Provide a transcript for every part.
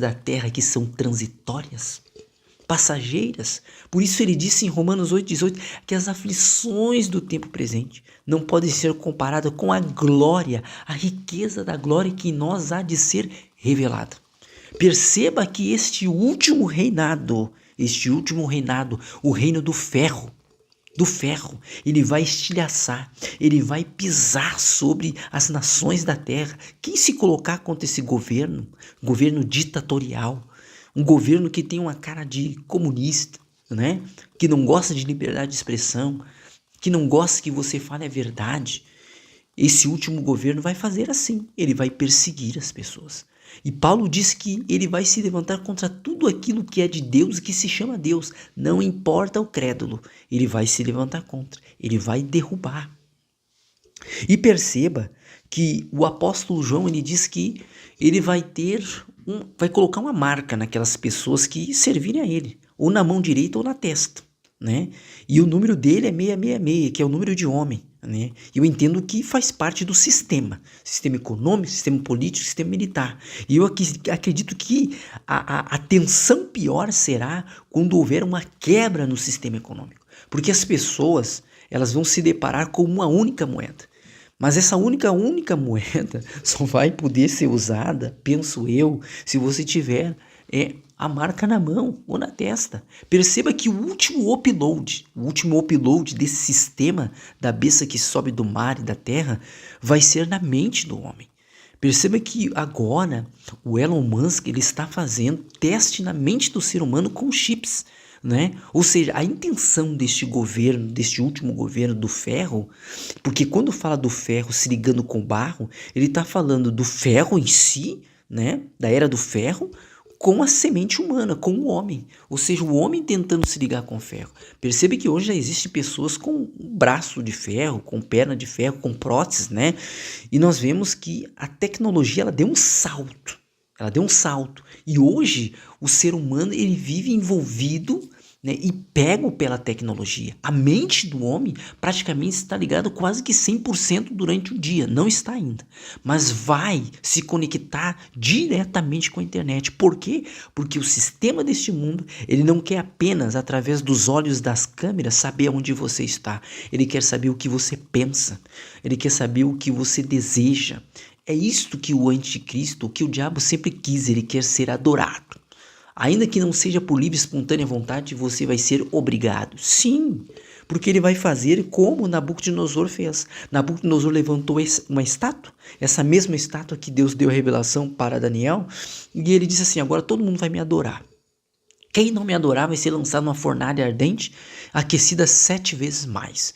da terra que são transitórias, passageiras. Por isso ele disse em Romanos 8,18 que as aflições do tempo presente não podem ser comparadas com a glória, a riqueza da glória que em nós há de ser revelada. Perceba que este último reinado, o reino do ferro, ele vai estilhaçar, ele vai pisar sobre as nações da terra. Quem se colocar contra esse governo ditatorial, um governo que tem uma cara de comunista, né? Que não gosta de liberdade de expressão, que não gosta que você fale a verdade, esse último governo vai fazer assim, ele vai perseguir as pessoas. E Paulo diz que ele vai se levantar contra tudo aquilo que é de Deus e que se chama Deus. Não importa o crédulo, ele vai se levantar contra, ele vai derrubar. E perceba que o apóstolo João, ele diz que ele vai colocar uma marca naquelas pessoas que servirem a ele, ou na mão direita ou na testa, né? E o número dele é 666, que é o número de homem, né? Eu entendo que faz parte do sistema econômico, sistema político, sistema militar. E eu acredito que a tensão pior será quando houver uma quebra no sistema econômico, porque as pessoas elas vão se deparar com uma única moeda. Mas essa única moeda só vai poder ser usada, penso eu, se você tiver a marca na mão ou na testa. Perceba que o último upload desse sistema da besta que sobe do mar e da terra vai ser na mente do homem. Perceba que agora o Elon Musk ele está fazendo teste na mente do ser humano com chips, né? Ou seja, a intenção deste último governo do ferro, porque quando fala do ferro se ligando com o barro, ele está falando do ferro em si, né? Da era do ferro, com a semente humana, com o homem. Ou seja, o homem tentando se ligar com o ferro. Percebe que hoje já existem pessoas com braço de ferro, com perna de ferro, com próteses, né? E nós vemos que a tecnologia ela deu um salto. E hoje o ser humano ele vive envolvido, né, e pego pela tecnologia. A mente do homem praticamente está ligada quase que 100% durante o dia. Não está ainda, mas vai se conectar diretamente com a internet. Por quê? Porque o sistema deste mundo ele não quer apenas, através dos olhos das câmeras, saber onde você está. Ele quer saber o que você pensa. Ele quer saber o que você deseja. É isto que o anticristo, o que o diabo sempre quis, ele quer ser adorado. Ainda que não seja por livre e espontânea vontade, você vai ser obrigado. Sim, porque ele vai fazer como Nabucodonosor fez. Nabucodonosor levantou uma estátua, essa mesma estátua que Deus deu a revelação para Daniel, e ele disse assim, agora todo mundo vai me adorar. Quem não me adorar vai ser lançado numa fornalha ardente, aquecida 7 vezes mais.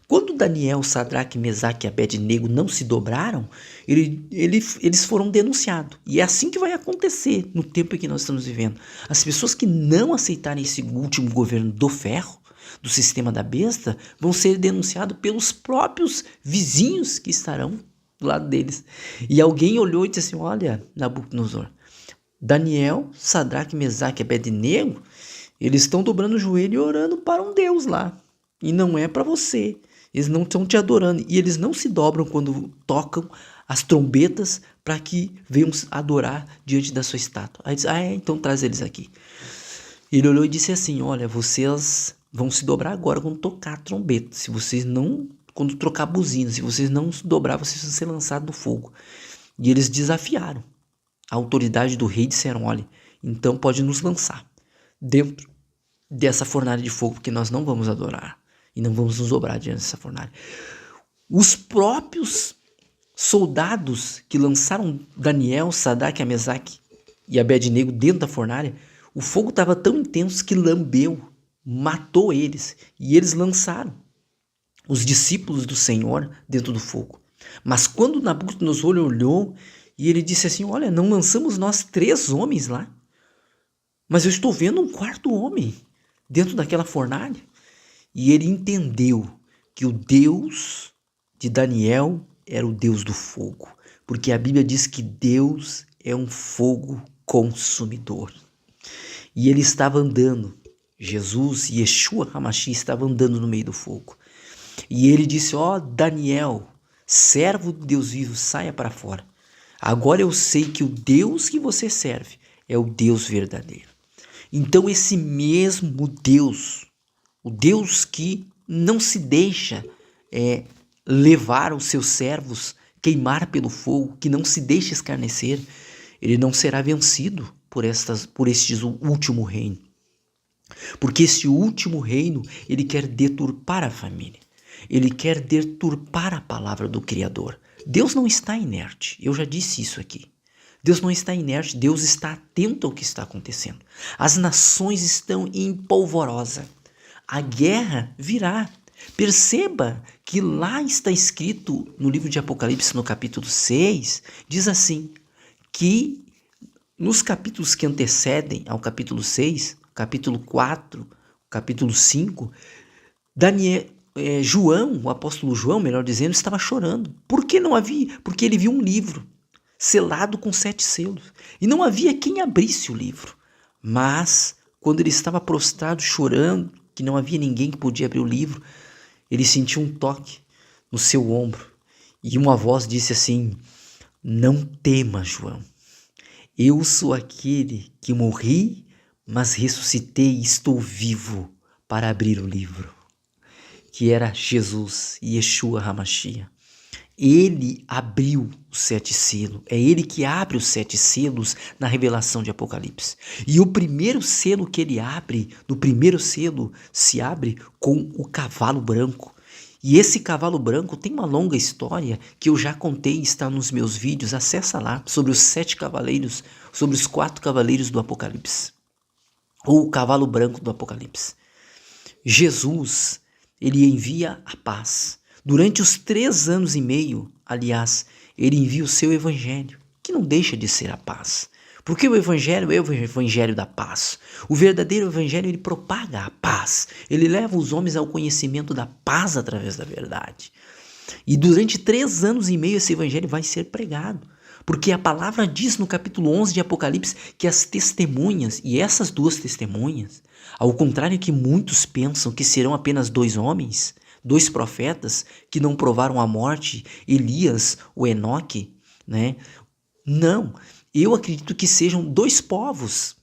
Quando Daniel, Sadraque, Mesaque e Abednego não se dobraram, eles foram denunciados. E é assim que vai acontecer no tempo em que nós estamos vivendo. As pessoas que não aceitarem esse último governo do ferro, do sistema da besta, vão ser denunciados pelos próprios vizinhos que estarão do lado deles. E alguém olhou e disse assim, olha, Nabucodonosor, Daniel, Sadraque, Mesaque e Abednego, eles estão dobrando o joelho e orando para um Deus lá. E não é para você. Eles não estão te adorando. E eles não se dobram quando tocam as trombetas para que venham adorar diante da sua estátua. Aí diz, então traz eles aqui. Ele olhou e disse assim, olha, vocês vão se dobrar agora quando tocar a trombeta. Se vocês não, quando trocar a buzina, se vocês não se dobrar, vocês vão ser lançados no fogo. E eles desafiaram. A autoridade do rei disseram, olha, então pode nos lançar dentro dessa fornalha de fogo, porque nós não vamos adorar. E não vamos nos dobrar diante dessa fornalha. Os próprios soldados que lançaram Daniel, Sadraque, Mesaque e Abednego dentro da fornalha, o fogo estava tão intenso que lambeu, matou eles. E eles lançaram os discípulos do Senhor dentro do fogo. Mas quando Nabucodonosor olhou e ele disse assim, olha, não lançamos nós 3 homens lá? Mas eu estou vendo um 4º homem dentro daquela fornalha. E ele entendeu que o Deus de Daniel era o Deus do fogo. Porque a Bíblia diz que Deus é um fogo consumidor. E ele estava andando, Jesus, Yeshua HaMashiach, estava andando no meio do fogo. E ele disse, Daniel, servo de Deus vivo, saia para fora. Agora eu sei que o Deus que você serve é o Deus verdadeiro. Então esse mesmo Deus, o Deus que não se deixa levar os seus servos, queimar pelo fogo, que não se deixa escarnecer, ele não será vencido por este último reino. Porque este último reino, ele quer deturpar a família. Ele quer deturpar a palavra do Criador. Deus não está inerte, eu já disse isso aqui. Deus não está inerte, Deus está atento ao que está acontecendo. As nações estão em polvorosa. A guerra virá. Perceba que lá está escrito no livro de Apocalipse, no capítulo 6, diz assim, que nos capítulos que antecedem ao capítulo 6, capítulo 4, capítulo 5, João, o apóstolo João, melhor dizendo, estava chorando. Por que não havia? Porque ele viu um livro selado com 7 selos. E não havia quem abrisse o livro. Mas, quando ele estava prostrado chorando, que não havia ninguém que podia abrir o livro, ele sentiu um toque no seu ombro. E uma voz disse assim, não temas, João. Eu sou aquele que morri, mas ressuscitei e estou vivo para abrir o livro. Que era Jesus, Yeshua HaMashiach. Ele abriu os 7 selos. É ele que abre os 7 selos na revelação de Apocalipse. E o primeiro selo que ele abre, no primeiro selo, se abre com o cavalo branco. E esse cavalo branco tem uma longa história que eu já contei, está nos meus vídeos. Acessa lá, sobre os 7 cavaleiros, sobre os 4 cavaleiros do Apocalipse. Ou o cavalo branco do Apocalipse. Jesus, ele envia a paz. Durante os 3 anos e meio, aliás, ele envia o seu evangelho, que não deixa de ser a paz. Porque o evangelho é o evangelho da paz. O verdadeiro evangelho, ele propaga a paz. Ele leva os homens ao conhecimento da paz através da verdade. E durante 3 anos e meio esse evangelho vai ser pregado. Porque a palavra diz no capítulo 11 de Apocalipse que as testemunhas, e essas 2 testemunhas, ao contrário que muitos pensam que serão apenas 2 homens, 2 profetas que não provaram a morte, Elias ou Enoque, né? Não, eu acredito que sejam 2 povos,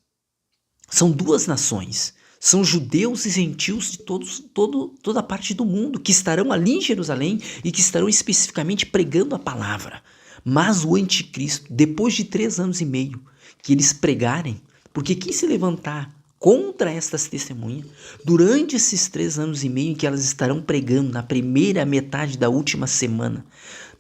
são 2 nações, são judeus e gentios de toda a parte do mundo, que estarão ali em Jerusalém e que estarão especificamente pregando a palavra. Mas o anticristo, depois de 3 anos e meio que eles pregarem, porque quem se levantar contra estas testemunhas, durante esses 3 anos e meio em que elas estarão pregando na primeira metade da última semana,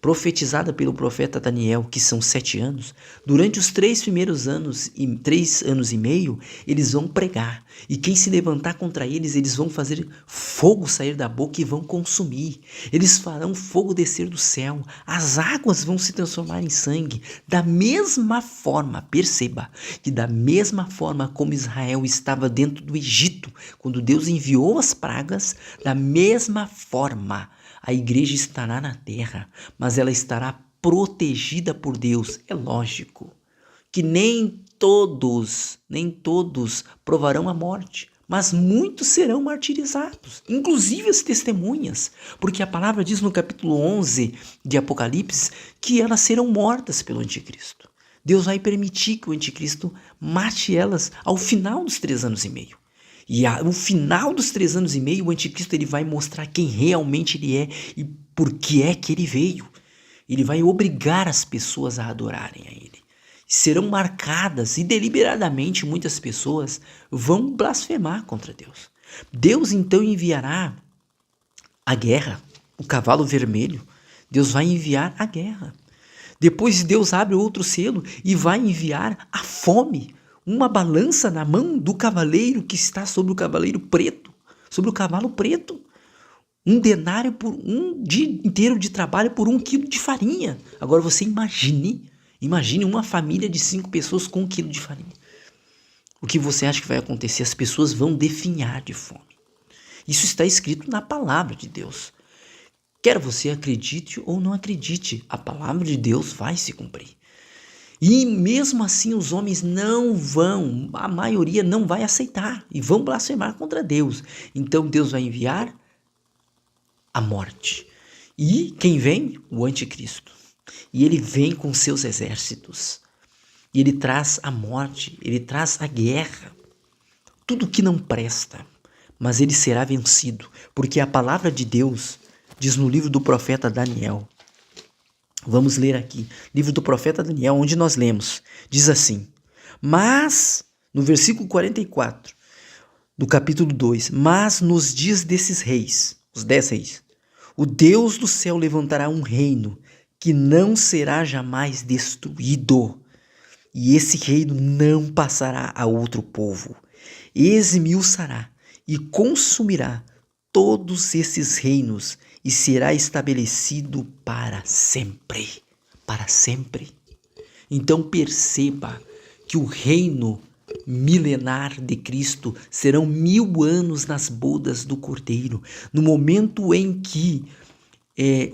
profetizada pelo profeta Daniel, que são 7 anos, durante os 3 primeiros anos e 3 anos e meio, eles vão pregar. E quem se levantar contra eles, eles vão fazer fogo sair da boca e vão consumir. Eles farão fogo descer do céu. As águas vão se transformar em sangue. Da mesma forma, perceba, que da mesma forma como Israel estava dentro do Egito, quando Deus enviou as pragas, da mesma forma, a igreja estará na terra, mas ela estará protegida por Deus. É lógico que nem todos provarão a morte, mas muitos serão martirizados, inclusive as testemunhas, porque a palavra diz no capítulo 11 de Apocalipse que elas serão mortas pelo anticristo. Deus vai permitir que o anticristo mate elas ao final dos 3 anos e meio. E no final dos 3 anos e meio, o anticristo ele vai mostrar quem realmente ele é e por que é que ele veio. Ele vai obrigar as pessoas a adorarem a ele. Serão marcadas e deliberadamente muitas pessoas vão blasfemar contra Deus. Deus então enviará a guerra, o cavalo vermelho. Deus vai enviar a guerra. Depois Deus abre outro selo e vai enviar a fome. Uma balança na mão do cavaleiro que está sobre o cavaleiro preto, sobre o cavalo preto. Um denário por um dia inteiro de trabalho por 1 quilo de farinha. Agora você imagine uma família de 5 pessoas com 1 quilo de farinha. O que você acha que vai acontecer? As pessoas vão definhar de fome. Isso está escrito na palavra de Deus. Quer você acredite ou não acredite, a palavra de Deus vai se cumprir. E mesmo assim os homens não vão, a maioria não vai aceitar e vão blasfemar contra Deus. Então Deus vai enviar a morte. E quem vem? O anticristo. E ele vem com seus exércitos. E ele traz a morte, ele traz a guerra, tudo que não presta, mas ele será vencido, porque a palavra de Deus diz no livro do profeta Daniel. Vamos ler aqui, livro do profeta Daniel, onde nós lemos, diz assim: mas, no versículo 44 do capítulo 2, mas nos dias desses reis, os 10 reis, o Deus do céu levantará um reino que não será jamais destruído, e esse reino não passará a outro povo. Esmiuçará e consumirá todos esses reinos e será estabelecido para sempre. Para sempre. Então perceba que o reino milenar de Cristo serão 1000 anos nas bodas do Cordeiro, no momento em que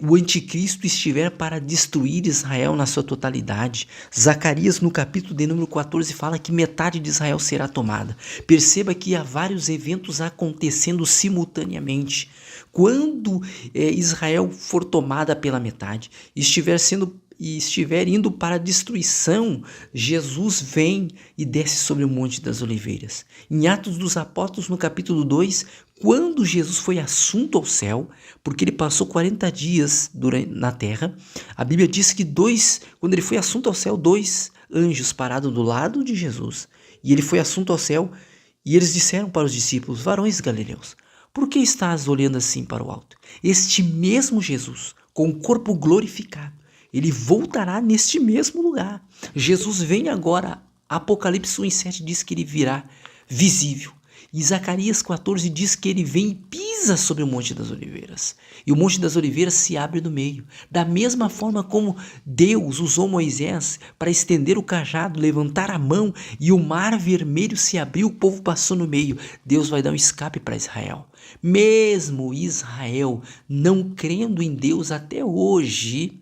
o anticristo estiver para destruir Israel na sua totalidade. Zacarias, no capítulo de número 14, fala que metade de Israel será tomada. Perceba que há vários eventos acontecendo simultaneamente. Quando Israel for tomada pela metade, estiver indo para a destruição, Jesus vem e desce sobre o Monte das Oliveiras. Em Atos dos Apóstolos, no capítulo 2, quando Jesus foi assunto ao céu, porque ele passou 40 dias na terra, a Bíblia diz que quando ele foi assunto ao céu, 2 anjos pararam do lado de Jesus, e ele foi assunto ao céu, e eles disseram para os discípulos: varões galileus, por que estás olhando assim para o alto? Este mesmo Jesus, com o corpo glorificado, ele voltará neste mesmo lugar. Jesus vem agora. Apocalipse 1:7 diz que ele virá visível. E Zacarias 14 diz que ele vem e pisa sobre o Monte das Oliveiras. E o Monte das Oliveiras se abre no meio. Da mesma forma como Deus usou Moisés para estender o cajado, levantar a mão e o mar vermelho se abriu, o povo passou no meio. Deus vai dar um escape para Israel. Mesmo Israel não crendo em Deus até hoje,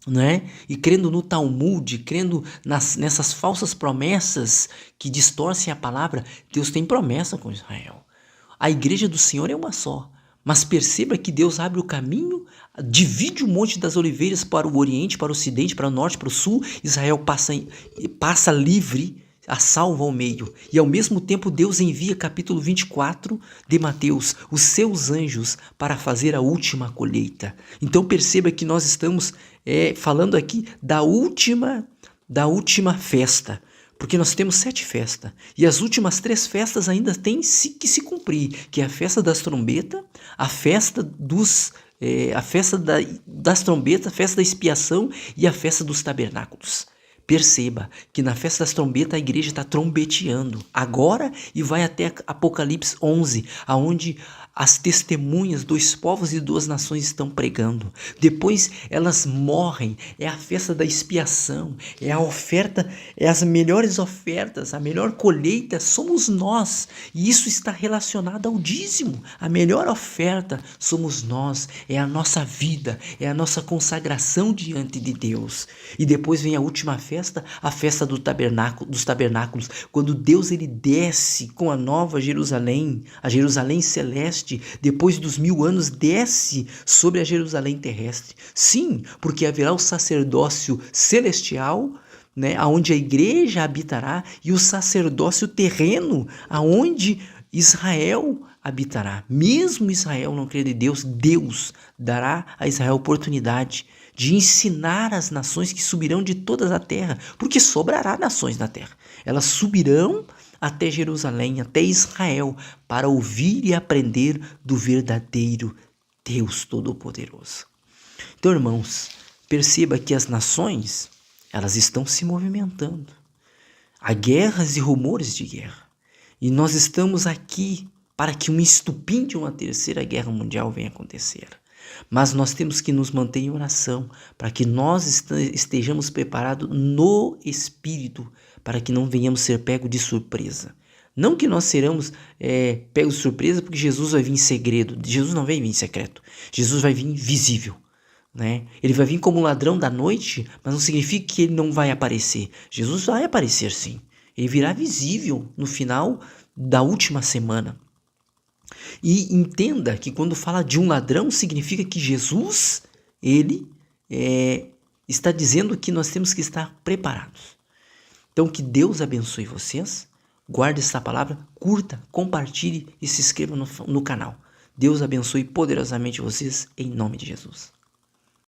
né? E crendo no Talmud, crendo nessas falsas promessas que distorcem a palavra, Deus tem promessa com Israel. A igreja do Senhor é uma só, mas perceba que Deus abre o caminho, divide o Monte das Oliveiras para o Oriente, para o Ocidente, para o Norte, para o Sul. Israel passa livre, a salvo ao meio. E ao mesmo tempo Deus envia, capítulo 24 de Mateus, os seus anjos para fazer a última colheita. Então perceba que nós estamos falando aqui da última festa, porque nós temos 7 festas, e as últimas 3 festas ainda têm que se cumprir, que é a festa das trombetas, a festa das trombetas, a festa da expiação e a festa dos tabernáculos. Perceba que na festa das trombetas a igreja está trombeteando agora e vai até Apocalipse 11, aonde as testemunhas dos povos e 2 nações estão pregando. Depois elas morrem, é a festa da expiação, é a oferta, é as melhores ofertas, a melhor colheita somos nós. E isso está relacionado ao dízimo. A melhor oferta somos nós, é a nossa vida, é a nossa consagração diante de Deus. E depois vem a última festa, a festa dos tabernáculos, quando Deus ele desce com a nova Jerusalém, a Jerusalém celeste, depois dos 1000 anos, desce sobre a Jerusalém terrestre. Sim, porque haverá o sacerdócio celestial, né, aonde a igreja habitará, e o sacerdócio terreno, aonde Israel habitará. Mesmo Israel não crer em Deus, Deus dará a Israel a oportunidade de ensinar as nações que subirão de toda a terra, porque sobrará nações na terra. Elas subirão até Jerusalém, até Israel, para ouvir e aprender do verdadeiro Deus Todo-Poderoso. Então, irmãos, perceba que as nações, elas estão se movimentando. Há guerras e rumores de guerra. E nós estamos aqui para que um estupim de uma 3ª guerra mundial venha acontecer. Mas nós temos que nos manter em oração para que nós estejamos preparados no Espírito, para que não venhamos ser pegos de surpresa. Não que nós seremos pegos de surpresa porque Jesus vai vir em segredo. Jesus não vai vir em secreto. Jesus vai vir visível. Né? Ele vai vir como um ladrão da noite, mas não significa que ele não vai aparecer. Jesus vai aparecer sim. Ele virá visível no final da última semana. E entenda que quando fala de um ladrão, significa que Jesus, ele está dizendo que nós temos que estar preparados. Então que Deus abençoe vocês. Guarde essa palavra, curta, compartilhe e se inscreva no canal. Deus abençoe poderosamente vocês em nome de Jesus.